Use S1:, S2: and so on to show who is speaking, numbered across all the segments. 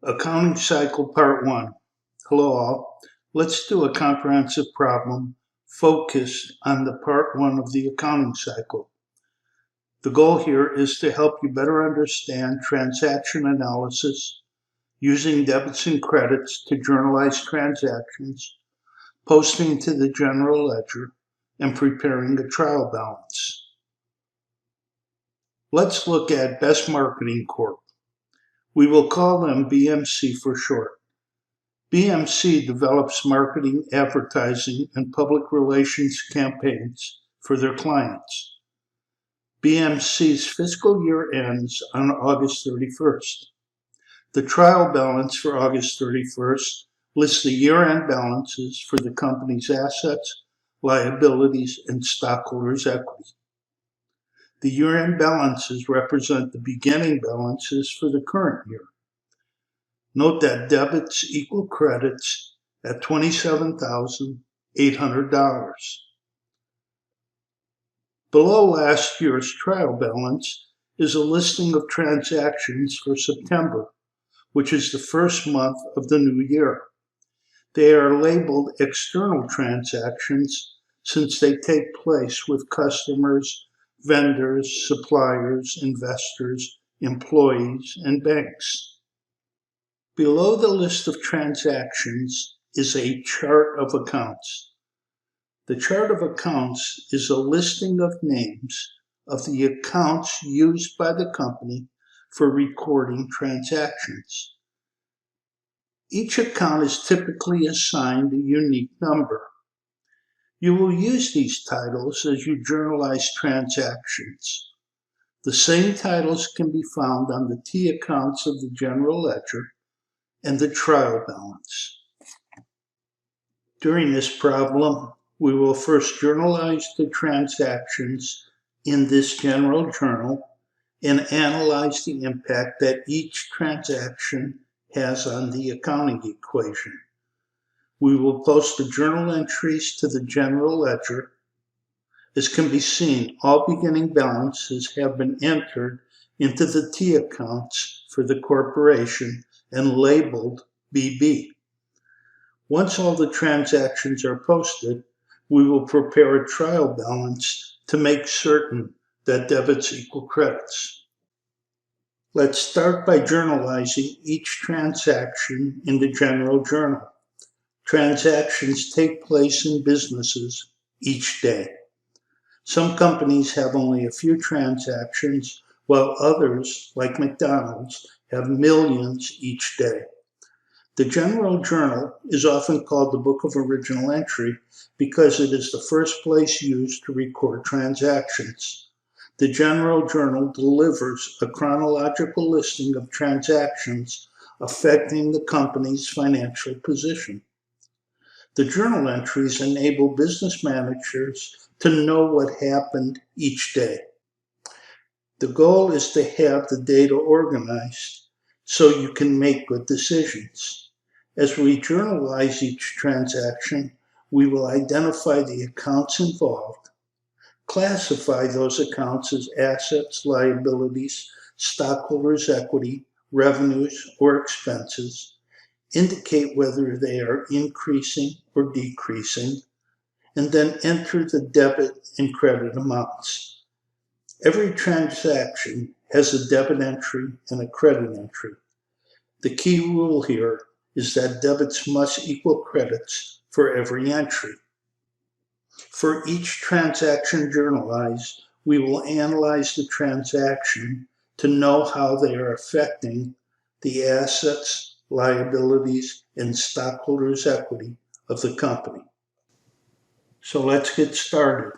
S1: Accounting Cycle Part 1. Hello all. Let's do a comprehensive problem focused on the Part 1 of the accounting cycle. The goal here is to help you better understand transaction analysis, using debits and credits to journalize transactions, posting to the general ledger, and preparing a trial balance. Let's look at Best Marketing Corp. We will call them BMC for short. BMC develops marketing, advertising, and public relations campaigns for their clients. BMC's fiscal year ends on August 31st. The trial balance for August 31st lists the year-end balances for the company's assets, liabilities, and stockholders' equity. The year-end balances represent the beginning balances for the current year. Note that debits equal credits at $27,800. Below last year's trial balance is a listing of transactions for September, which is the first month of the new year. They are labeled external transactions since they take place with customers, vendors, suppliers, investors, employees, and banks. Below the list of transactions is a chart of accounts. The chart of accounts is a listing of names of the accounts used by the company for recording transactions. Each account is typically assigned a unique number. You will use these titles as you journalize transactions. The same titles can be found on the T accounts of the general ledger and the trial balance. During this problem, we will first journalize the transactions in this general journal and analyze the impact that each transaction has on the accounting equation. We will post the journal entries to the general ledger. As can be seen, all beginning balances have been entered into the T accounts for the corporation and labeled BB. Once all the transactions are posted, we will prepare a trial balance to make certain that debits equal credits. Let's start by journalizing each transaction in the general journal. Transactions take place in businesses each day. Some companies have only a few transactions, while others, like McDonald's, have millions each day. The general journal is often called the Book of Original Entry because it is the first place used to record transactions. The general journal delivers a chronological listing of transactions affecting the company's financial position. The journal entries enable business managers to know what happened each day. The goal is to have the data organized so you can make good decisions. As we journalize each transaction, we will identify the accounts involved, classify those accounts as assets, liabilities, stockholders' equity, revenues, or expenses, indicate whether they are increasing or decreasing, and then enter the debit and credit amounts. Every transaction has a debit entry and a credit entry. The key rule here is that debits must equal credits for every entry. For each transaction journalized, we will analyze the transaction to know how they are affecting the assets, liabilities, and stockholders' equity of the company. So let's get started.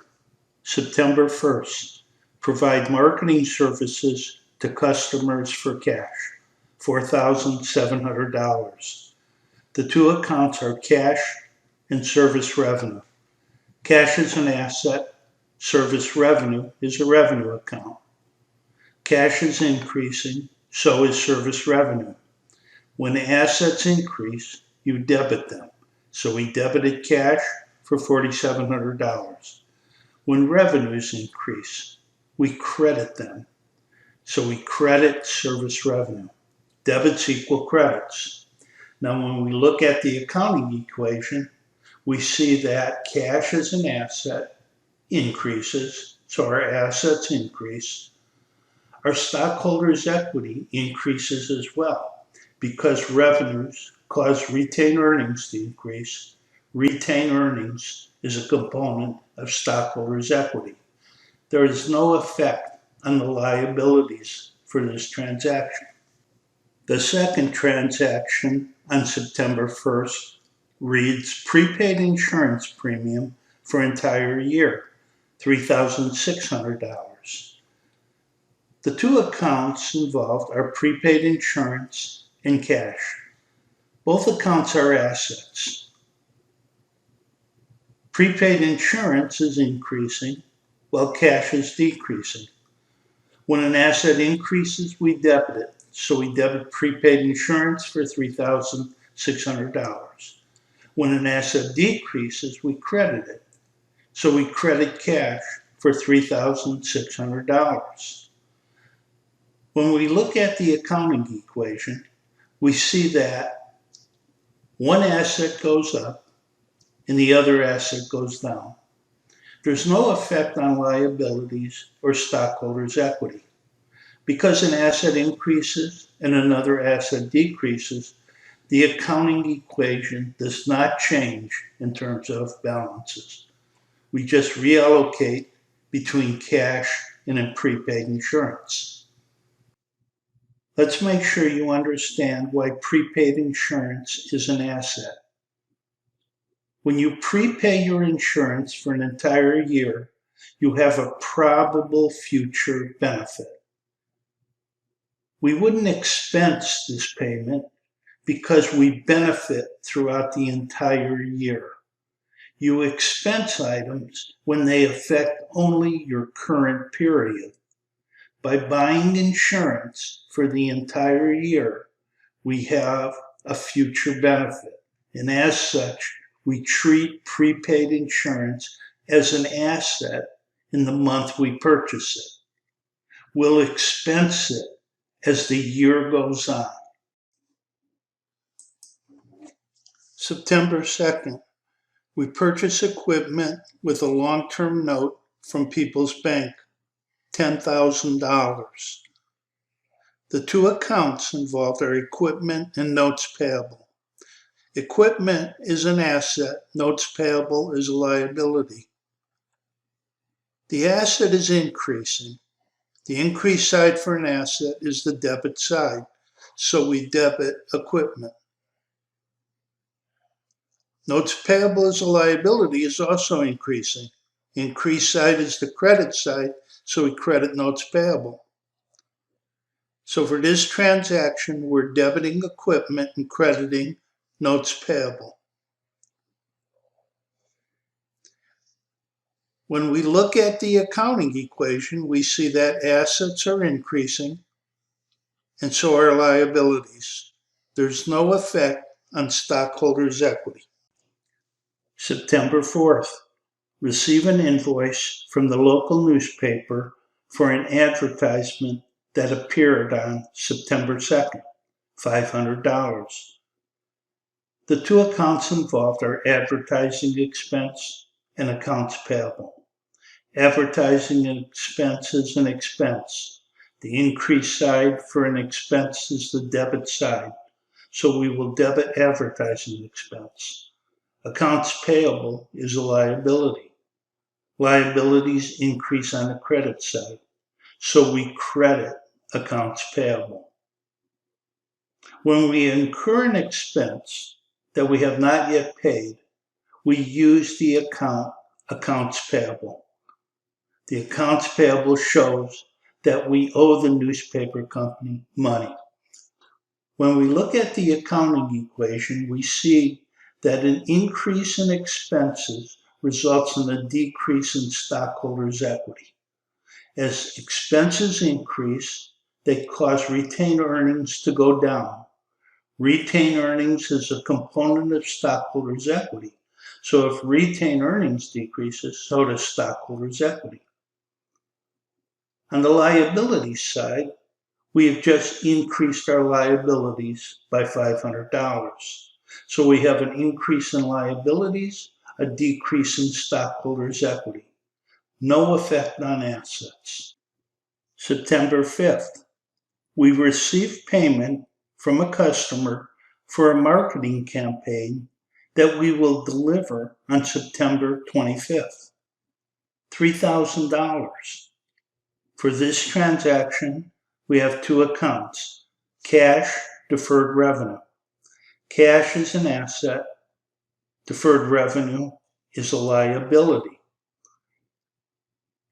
S1: September 1st. Provide marketing services to customers for cash, $4,700. The two accounts are cash and service revenue. Cash is an asset, service revenue is a revenue account. Cash is increasing, so is service revenue. When assets increase, you debit them. So we debited cash for $4,700. When revenues increase, we credit them. So we credit service revenue. Debits equal credits. Now, when we look at the accounting equation, we see that cash as an asset increases, so our assets increase. Our stockholders' equity increases as well because revenues cause retained earnings to increase. Retained earnings is a component of stockholders' equity. There is no effect on the liabilities for this transaction. The second transaction on September 1st reads prepaid insurance premium for entire year, $3,600. The two accounts involved are prepaid insurance and cash. Both accounts are assets. Prepaid insurance is increasing while cash is decreasing. When an asset increases, we debit it. So we debit prepaid insurance for $3,600. When an asset decreases, we credit it. So we credit cash for $3,600. When we look at the accounting equation, we see that one asset goes up and the other asset goes down. There's no effect on liabilities or stockholders' equity. Because an asset increases and another asset decreases, the accounting equation does not change in terms of balances. We just reallocate between cash and prepaid insurance. Let's make sure you understand why prepaid insurance is an asset. When you prepay your insurance for an entire year, you have a probable future benefit. We wouldn't expense this payment because we benefit throughout the entire year. You expense items when they affect only your current period. By buying insurance for the entire year, we have a future benefit. And as such, we treat prepaid insurance as an asset in the month we purchase it. We'll expense it as the year goes on. September 2nd, we purchase equipment with a long-term note from People's Bank, $10,000. The two accounts involved are equipment and notes payable. Equipment is an asset, notes payable is a liability. The asset is increasing. The increased side for an asset is the debit side, so we debit equipment. Notes payable as a liability is also increasing. Increased side is the credit side, so we credit notes payable. So for this transaction, we're debiting equipment and crediting notes payable. When we look at the accounting equation, we see that assets are increasing and so are liabilities. There's no effect on stockholders' equity. September 4th, receive an invoice from the local newspaper for an advertisement that appeared on September 2nd, $500. The two accounts involved are advertising expense and accounts payable. Advertising expense is an expense. The increased side for an expense is the debit side, so we will debit advertising expense. Accounts payable is a liability. Liabilities increase on the credit side, so we credit accounts payable. When we incur an expense that we have not yet paid, we use the accounts payable. The accounts payable shows that we owe the newspaper company money. When we look at the accounting equation, we see that an increase in expenses results in a decrease in stockholders' equity. As expenses increase, they cause retained earnings to go down. Retained earnings is a component of stockholders' equity. So if retained earnings decreases, so does stockholders' equity. On the liability side, We have just increased our liabilities by $500. So we have an increase in liabilities, a decrease in stockholders' equity. No effect on assets. September 5th, we received payment from a customer for a marketing campaign that we will deliver on September 25th. $3,000. For this transaction, we have two accounts: cash, deferred revenue. Cash is an asset, deferred revenue is a liability.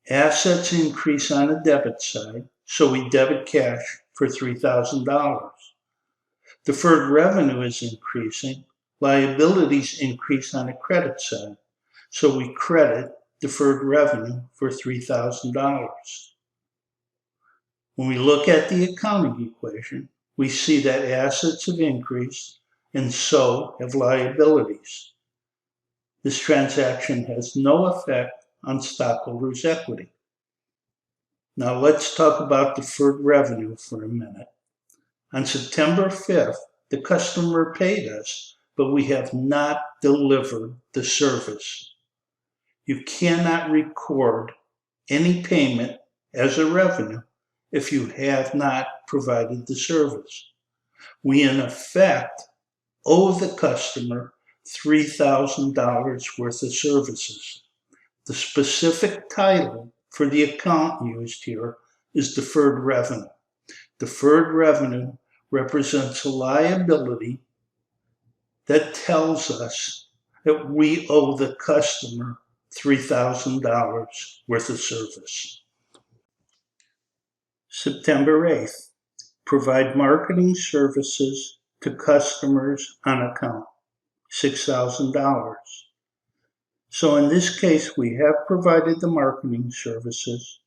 S1: Assets increase on the debit side, so we debit cash for $3,000. Deferred revenue is increasing, liabilities increase on the credit side, so we credit deferred revenue for $3,000. When we look at the accounting equation, we see that assets have increased and so have liabilities. This transaction has no effect on stockholders' equity. Now let's talk about deferred revenue for a minute. On September 5th, the customer paid us, but we have not delivered the service. You cannot record any payment as a revenue if you have not provided the service. We, in effect, owe the customer $3,000 worth of services. The specific title for the account used here is deferred revenue. Deferred revenue represents a liability that tells us that we owe the customer $3,000 worth of service. September 8th, provide marketing services to customers on account, $6,000. So in this case, we have provided the marketing services,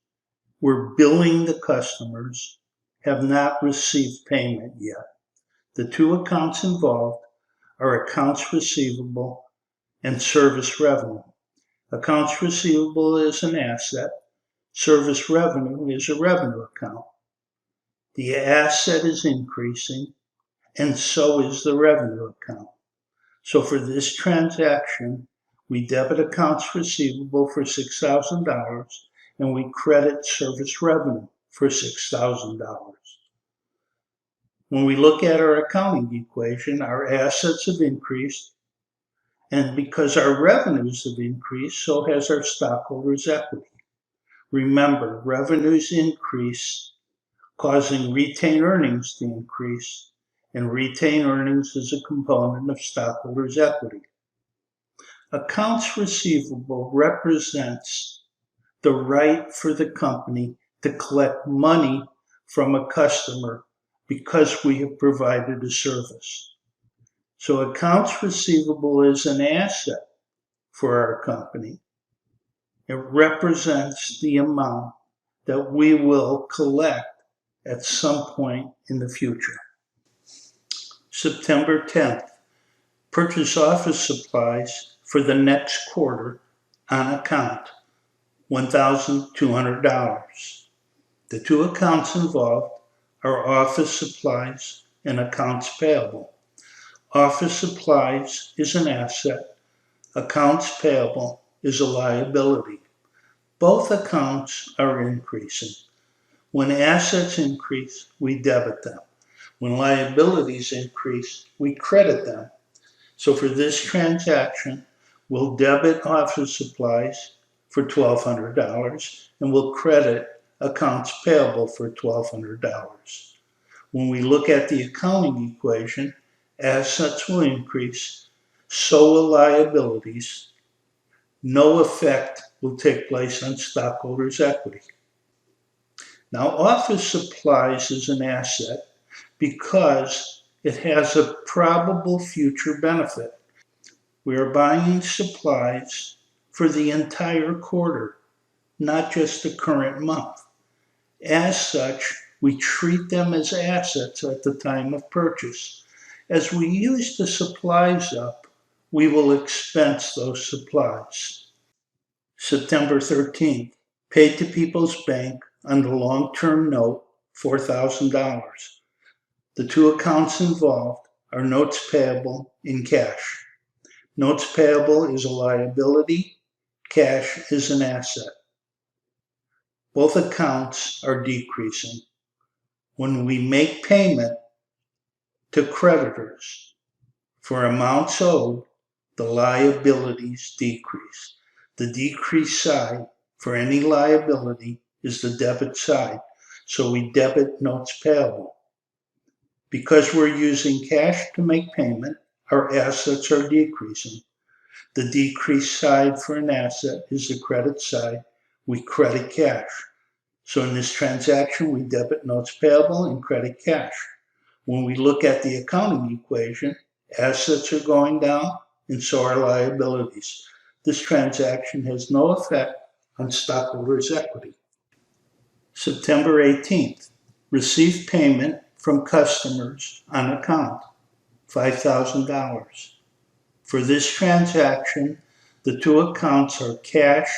S1: we're billing the customers, have not received payment yet. The two accounts involved are accounts receivable and service revenue. Accounts receivable is an asset, service revenue is a revenue account. The asset is increasing, and so is the revenue account. So for this transaction, we debit accounts receivable for $6,000 and we credit service revenue for $6,000. When we look at our accounting equation, our assets have increased, and because our revenues have increased, so has our stockholders' equity. Remember, revenues increase, causing retained earnings to increase, and retained earnings is a component of stockholders' equity. Accounts receivable represents the right for the company to collect money from a customer because we have provided a service. So accounts receivable is an asset for our company. It represents the amount that we will collect at some point in the future. September 10th, purchase office supplies for the next quarter on account, $1,200. The two accounts involved are office supplies and accounts payable. Office supplies is an asset, accounts payable is a liability. Both accounts are increasing. When assets increase, we debit them. When liabilities increase, we credit them. So for this transaction, we'll debit office supplies for $1,200 and we'll credit accounts payable for $1,200. When we look at the accounting equation, assets will increase, so will liabilities. No effect will take place on stockholders' equity. Now, office supplies is an asset because it has a probable future benefit. We are buying supplies for the entire quarter, not just the current month. As such, we treat them as assets at the time of purchase. As we use the supplies up, we will expense those supplies. September 13th, paid to People's Bank on the long-term note $4,000. The two accounts involved are notes payable and cash. Notes payable is a liability, cash is an asset. Both accounts are decreasing. When we make payment to creditors for amounts owed, the liabilities decrease. The decrease side for any liability is the debit side, so we debit notes payable. Because we're using cash to make payment, our assets are decreasing. The decrease side for an asset is the credit side. We credit cash. So in this transaction, we debit notes payable and credit cash. When we look at the accounting equation, assets are going down and so are liabilities. This transaction has no effect on stockholders' equity. September 18th, received payment from customers on account, $5,000. For this transaction, the two accounts are cash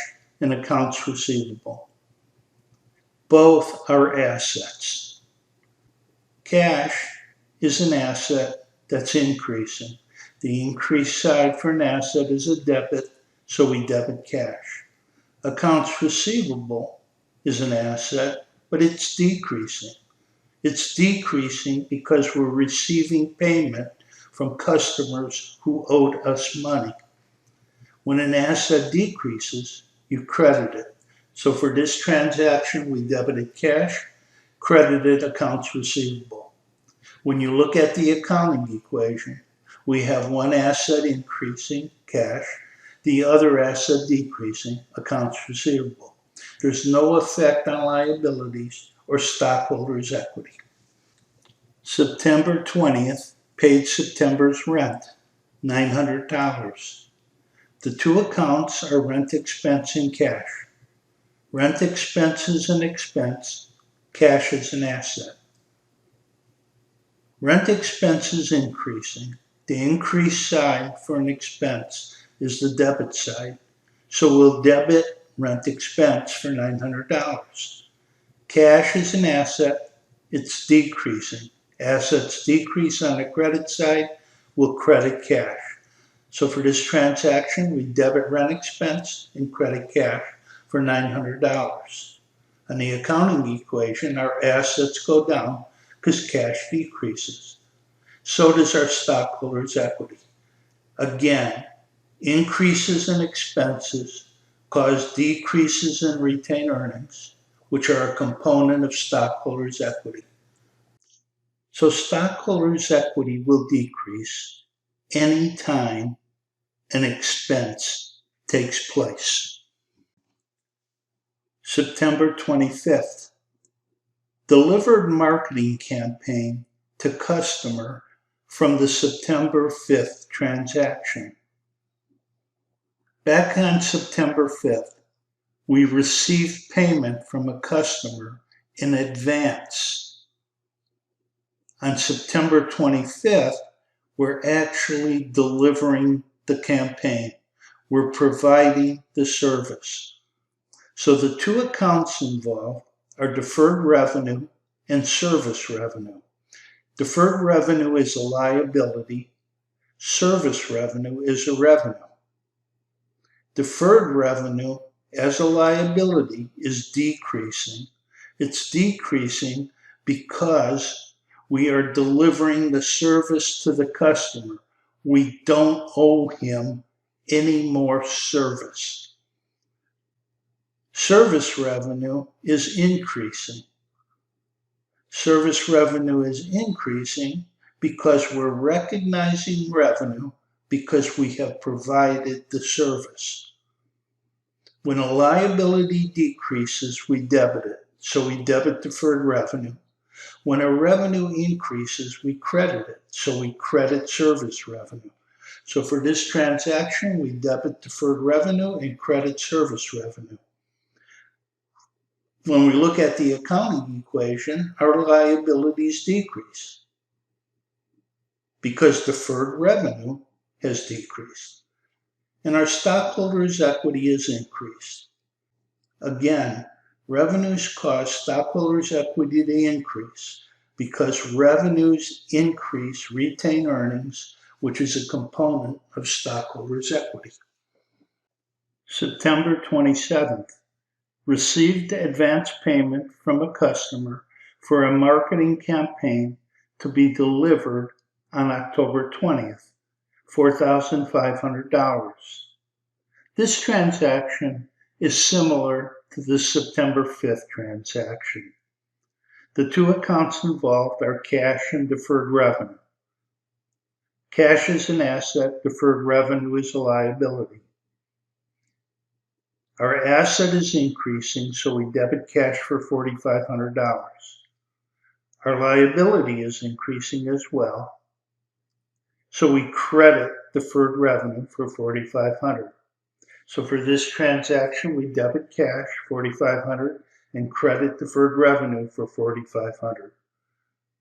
S1: and accounts receivable. Both are assets. Cash is an asset that's increasing. The increased side for an asset is a debit, so we debit cash. Accounts receivable is an asset, but it's decreasing. It's decreasing because we're receiving payment from customers who owed us money. When an asset decreases, you credit it. So for this transaction, we debited cash, credited accounts receivable. When you look at the accounting equation, we have one asset increasing, cash, the other asset decreasing, accounts receivable. There's no effect on liabilities or stockholders' equity. September 20th, paid September's rent, $900. The two accounts are rent expense and cash. Rent expense is an expense, cash is an asset. Rent expense is increasing. The increased side for an expense is the debit side. So we'll debit rent expense for $900. Cash is an asset, it's decreasing. Assets decrease on the credit side, we'll credit cash. So for this transaction, we debit rent expense and credit cash for $900. On the accounting equation, our assets go down because cash decreases. So does our stockholders' equity. Again, increases in expenses cause decreases in retained earnings, which are a component of stockholders' equity. So stockholders' equity will decrease anytime an expense takes place. September 25th, delivered marketing campaign to customer from the September 5th transaction. Back on September 5th, we received payment from a customer in advance. On September 25th, we're actually delivering the campaign. We're providing the service. So the two accounts involved are deferred revenue and service revenue. Deferred revenue is a liability. Service revenue is a revenue. Deferred revenue as a liability is decreasing. It's decreasing because we are delivering the service to the customer. We don't owe him any more service. Service revenue is increasing. Service revenue is increasing because we're recognizing revenue because we have provided the service. When a liability decreases, we debit it. So we debit deferred revenue. When a revenue increases, we credit it. So we credit service revenue. So for this transaction, we debit deferred revenue and credit service revenue. When we look at the accounting equation, our liabilities decrease because deferred revenue has decreased and our stockholders' equity has increased. Again, Revenues cause stockholders' equity to increase because revenues increase retained earnings, which is a component of stockholders' equity. September 27th. Received advance payment from a customer for a marketing campaign to be delivered on October 20th, $4,500. This transaction is similar to the September 5th transaction. The two accounts involved are cash and deferred revenue. Cash is an asset, deferred revenue is a liability. Our asset is increasing, so we debit cash for $4,500. Our liability is increasing as well, so we credit deferred revenue for $4,500. So for this transaction, we debit cash, $4,500, and credit deferred revenue for $4,500.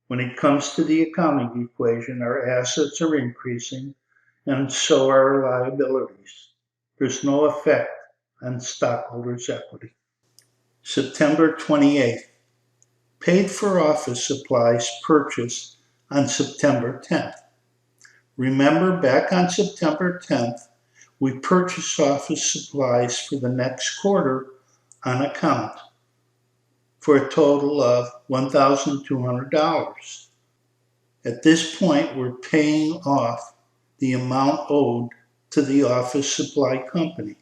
S1: When it comes to the accounting equation, our assets are increasing, and so are our liabilities. There's no effect on stockholders' equity. September 28th. Paid for office supplies purchased on September 10th. Remember, back on September 10th, we purchased office supplies for the next quarter on account for a total of $1,200. At this point, we're paying off the amount owed to the office supply company.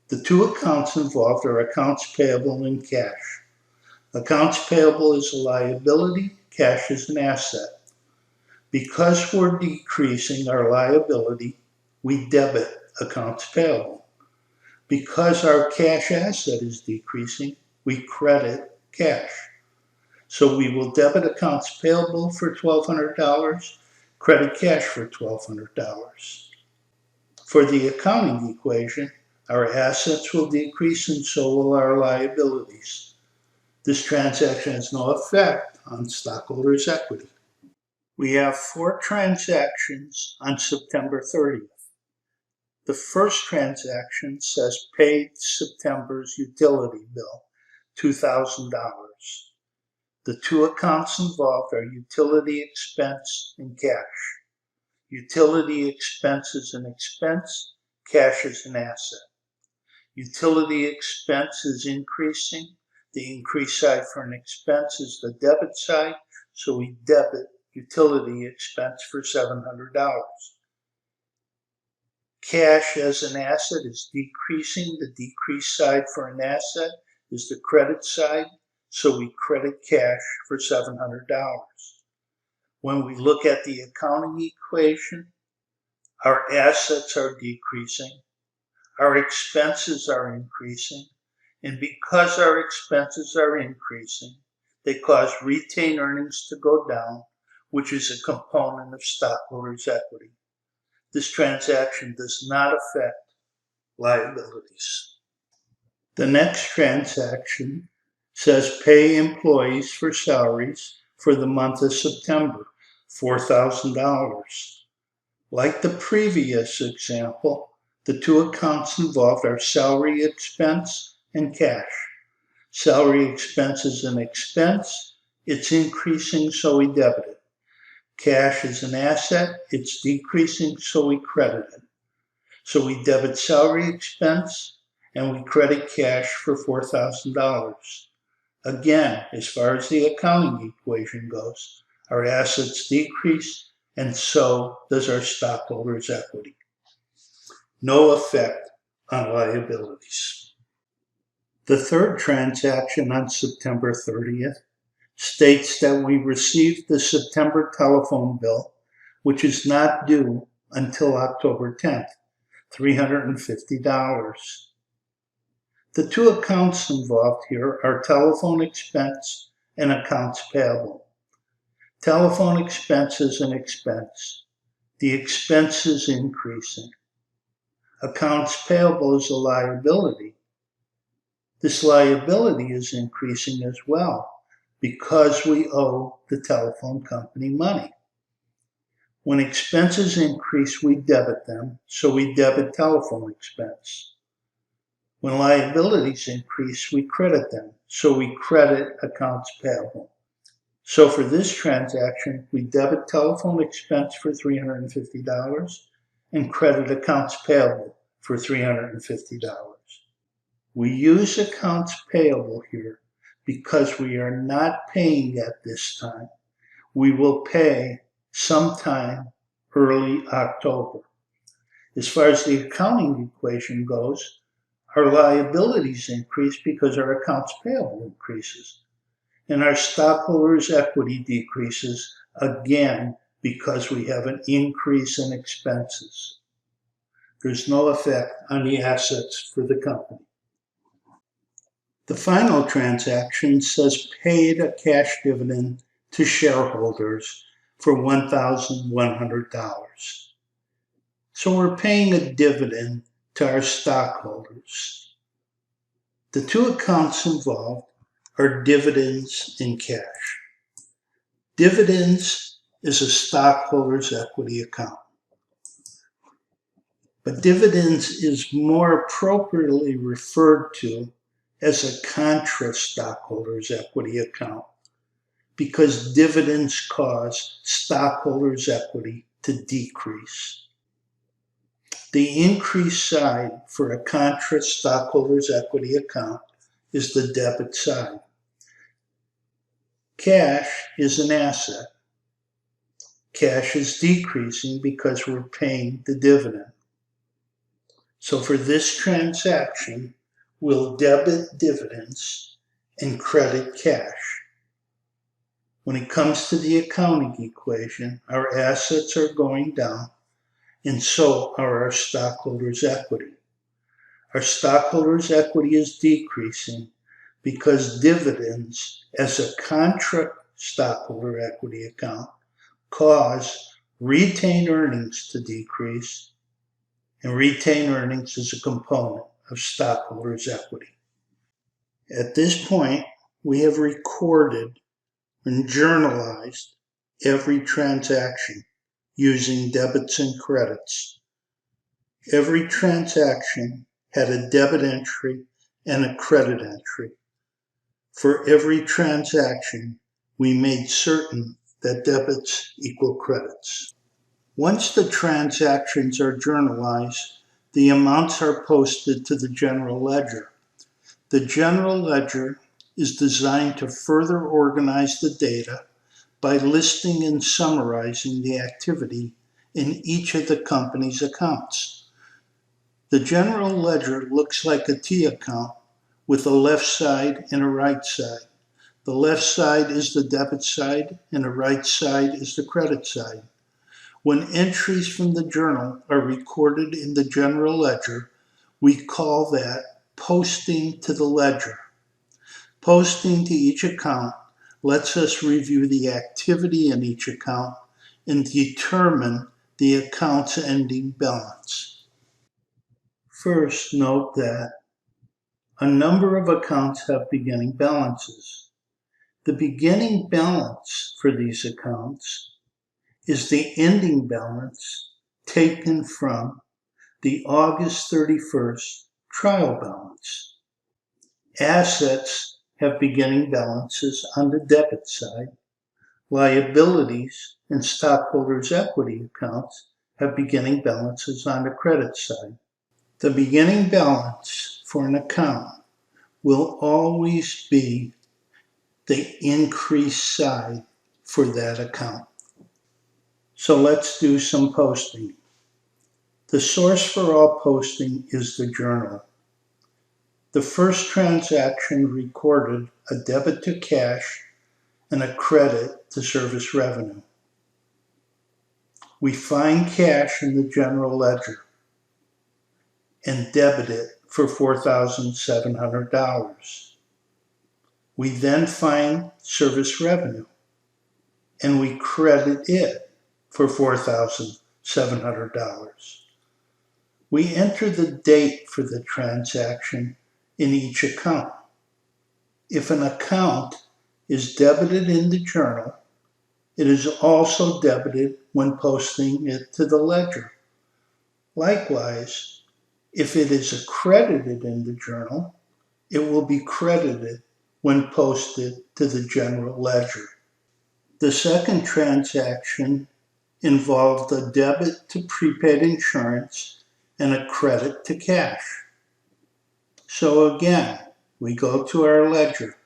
S1: The two accounts involved are accounts payable and cash. Accounts payable is a liability, cash is an asset. Because we're decreasing our liability, we debit accounts payable. Because our cash asset is decreasing, we credit cash. So we will debit accounts payable for $1,200, credit cash for $1,200. For the accounting equation, our assets will decrease and so will our liabilities. This transaction has no effect on stockholders' equity. We have 4 transactions on September 30th. The first transaction says paid September's utility bill, $2,000. The two accounts involved are utility expense and cash. Utility expense is an expense, cash is an asset. Utility expense is increasing. The increased side for an expense is the debit side, so we debit utility expense for $700. Cash as an asset is decreasing. The decreased side for an asset is the credit side, so we credit cash for $700. When we look at the accounting equation, our assets are decreasing, our expenses are increasing, and because our expenses are increasing, they cause retained earnings to go down, which is a component of stockholders' equity. This transaction does not affect liabilities. The next transaction says pay employees for salaries for the month of September, $4,000. Like the previous example, the two accounts involved are salary expense and cash. Salary expense is an expense, it's increasing, so we debit it. Cash is an asset, it's decreasing, so we credit it. So we debit salary expense and we credit cash for $4,000. Again, as far as the accounting equation goes, our assets decrease and so does our stockholders' equity. No effect on liabilities. The third transaction on September 30th states that we received the September telephone bill, which is not due until October 10th, $350. The two accounts involved here are telephone expense and accounts payable. Telephone expense is an expense. The expense is increasing. Accounts payable is a liability. This liability is increasing as well because we owe the telephone company money. When expenses increase, we debit them, so we debit telephone expense. When liabilities increase, we credit them. So we credit accounts payable. So for this transaction, we debit telephone expense for $350 and credit accounts payable for $350. We use accounts payable here because we are not paying at this time. We will pay sometime early October. As far as the accounting equation goes, our liabilities increase because our accounts payable increases. And our stockholders' equity decreases again because we have an increase in expenses. There's no effect on the assets for the company. The final transaction says paid a cash dividend to shareholders for $1,100. So we're paying a dividend to our stockholders. The two accounts involved are dividends and cash. Dividends is a stockholder's equity account. But dividends is more appropriately referred to as a contra stockholder's equity account because dividends cause stockholders' equity to decrease. The increased side for a contra stockholder's equity account is the debit side. Cash is an asset. Cash is decreasing because we're paying the dividend. So for this transaction, we'll debit dividends and credit cash. When it comes to the accounting equation, our assets are going down, and so are our stockholders' equity. Our stockholders' equity is decreasing because dividends as a contra stockholder equity account cause retained earnings to decrease, and retained earnings is a component of stockholders' equity. At this point, we have recorded and journalized every transaction using debits and credits. Every transaction had a debit entry and a credit entry. For every transaction, we made certain that debits equal credits. Once the transactions are journalized, the amounts are posted to the general ledger. The general ledger is designed to further organize the data by listing and summarizing the activity in each of the company's accounts. The general ledger looks like a T account with a left side and a right side. The left side is the debit side and the right side is the credit side. When entries from the journal are recorded in the general ledger, we call that posting to the ledger. Posting to each account lets us review the activity in each account and determine the account's ending balance. First, note that a number of accounts have beginning balances. The beginning balance for these accounts is the ending balance taken from the August 31st trial balance. Assets have beginning balances on the debit side. Liabilities and stockholders' equity accounts have beginning balances on the credit side. The beginning balance for an account will always be the increased side for that account. So let's do some posting. The source for all posting is the journal. The first transaction recorded a debit to cash and a credit to service revenue. We find cash in the general ledger and debit it for $4,700. We then find service revenue and we credit it for $4,700. We enter the date for the transaction in each account. If an account is debited in the journal, it is also debited when posting it to the ledger. Likewise, If it is accredited in the journal, it will be credited when posted to the general ledger. The second transaction involved a debit to prepaid insurance and a credit to cash. So again, we go to our ledger.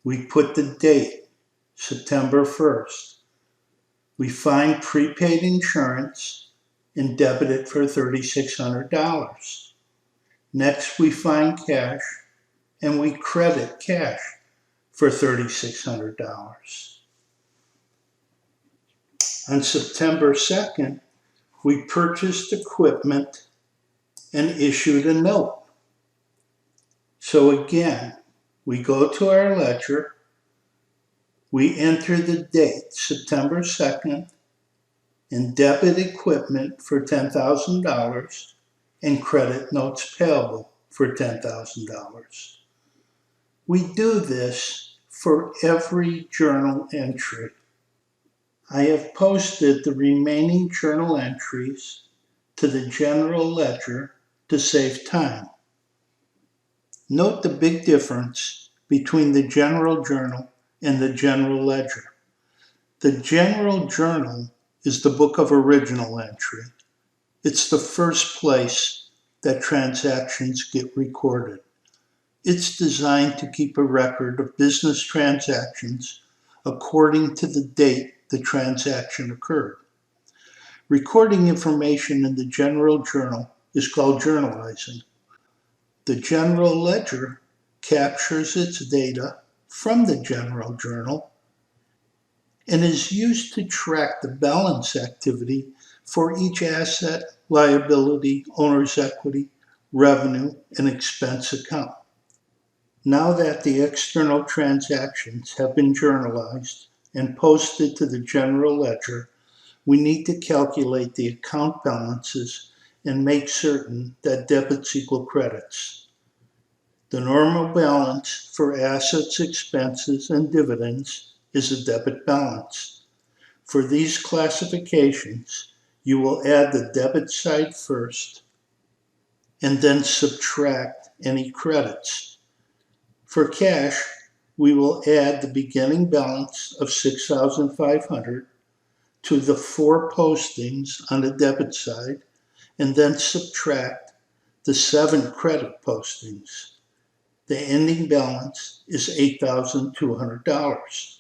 S1: We put the date, September 1st. We find prepaid insurance and debit it for $3,600. Next, we find cash and we credit cash for $3,600. On September 2nd, we purchased equipment and issued a note. So again, we go to our ledger, we enter the date, September 2nd, and debit equipment for $10,000 and credit notes payable for $10,000. We do this for every journal entry. I have posted the remaining journal entries to the general ledger to save time. Note the big difference between the general journal and the general ledger. The general journal is the book of original entry. It's the first place that transactions get recorded. It's designed to keep a record of business transactions according to the date the transaction occurred. Recording information in the general journal is called journalizing. The general ledger captures its data from the general journal and is used to track the balance activity for each asset, liability, owner's equity, revenue, and expense account. Now that the external transactions have been journalized and posted to the general ledger, we need to calculate the account balances and make certain that debits equal credits. The normal balance for assets, expenses, and dividends is a debit balance. For these classifications, you will add the debit side first and then subtract any credits. For cash, we will add the beginning balance of $6,500 to the 4 postings on the debit side and then subtract the 7 credit postings. The ending balance is $8,200.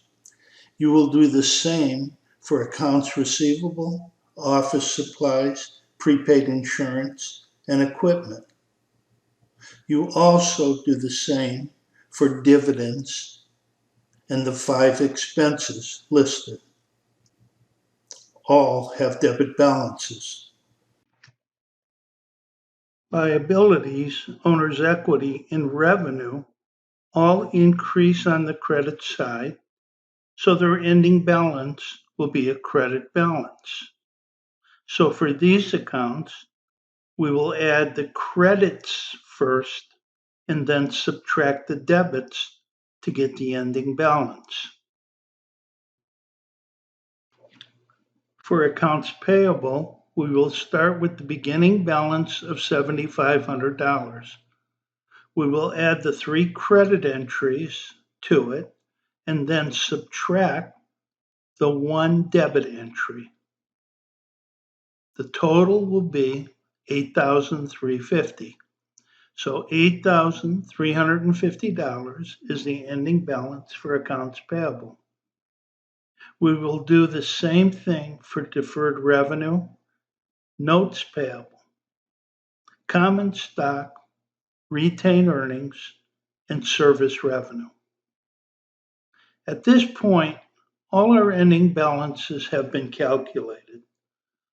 S1: You will do the same for accounts receivable, office supplies, prepaid insurance, and equipment. You also do the same for dividends and the 5 expenses listed. All have debit balances. Liabilities, owner's equity, and revenue all increase on the credit side, so their ending balance will be a credit balance. So for these accounts, we will add the credits first and then subtract the debits to get the ending balance. For accounts payable, we will start with the beginning balance of $7,500. We will add the 3 credit entries to it and then subtract the 1 debit entry. The total will be $8,350. So $8,350 is the ending balance for accounts payable. We will do the same thing for deferred revenue, notes payable, common stock, retained earnings, and service revenue. At this point, all our ending balances have been calculated.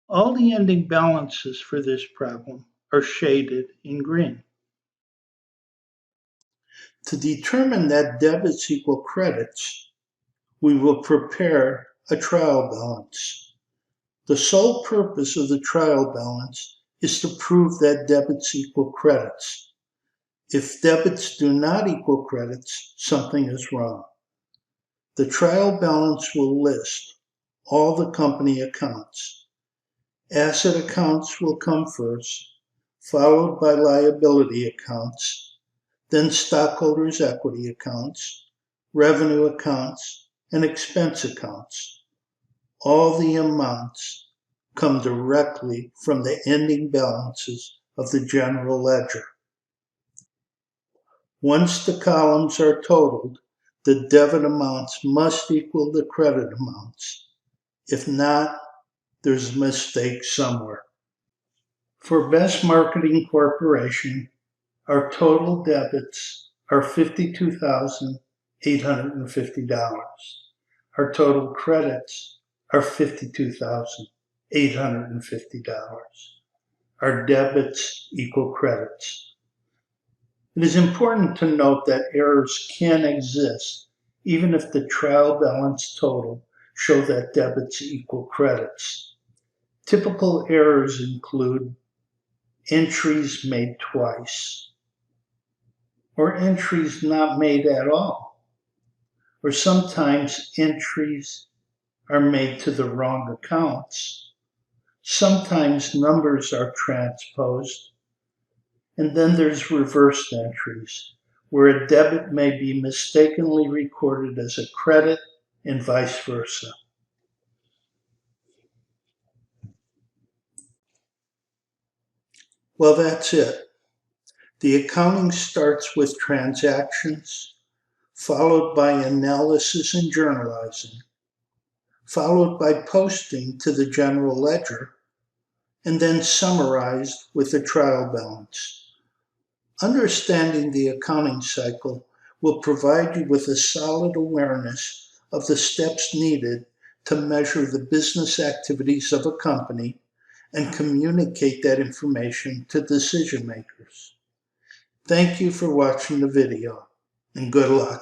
S1: All the ending balances for this problem are shaded in green. To determine that debits equal credits, we will prepare a trial balance. The sole purpose of the trial balance is to prove that debits equal credits. If debits do not equal credits, something is wrong. The trial balance will list all the company accounts. Asset accounts will come first, followed by liability accounts, then stockholders' equity accounts, revenue accounts, and expense accounts. All the amounts come directly from the ending balances of the general ledger. Once the columns are totaled, the debit amounts must equal the credit amounts. If not, there's a mistake somewhere. For Best Marketing Corporation, our total debits are $52,850. Our total credits are $52,850. Our debits equal credits. It is important to note that errors can exist even if the trial balance total show that debits equal credits. Typical errors include entries made twice, or entries not made at all, or sometimes entries are made to the wrong accounts. Sometimes numbers are transposed, and then there's reversed entries, where a debit may be mistakenly recorded as a credit and vice versa. Well, that's it. The accounting starts with transactions, followed by analysis and journalizing, followed by posting to the general ledger, and then summarized with the trial balance. Understanding the accounting cycle will provide you with a solid awareness of the steps needed to measure the business activities of a company and communicate that information to decision makers. Thank you for watching the video, and good luck.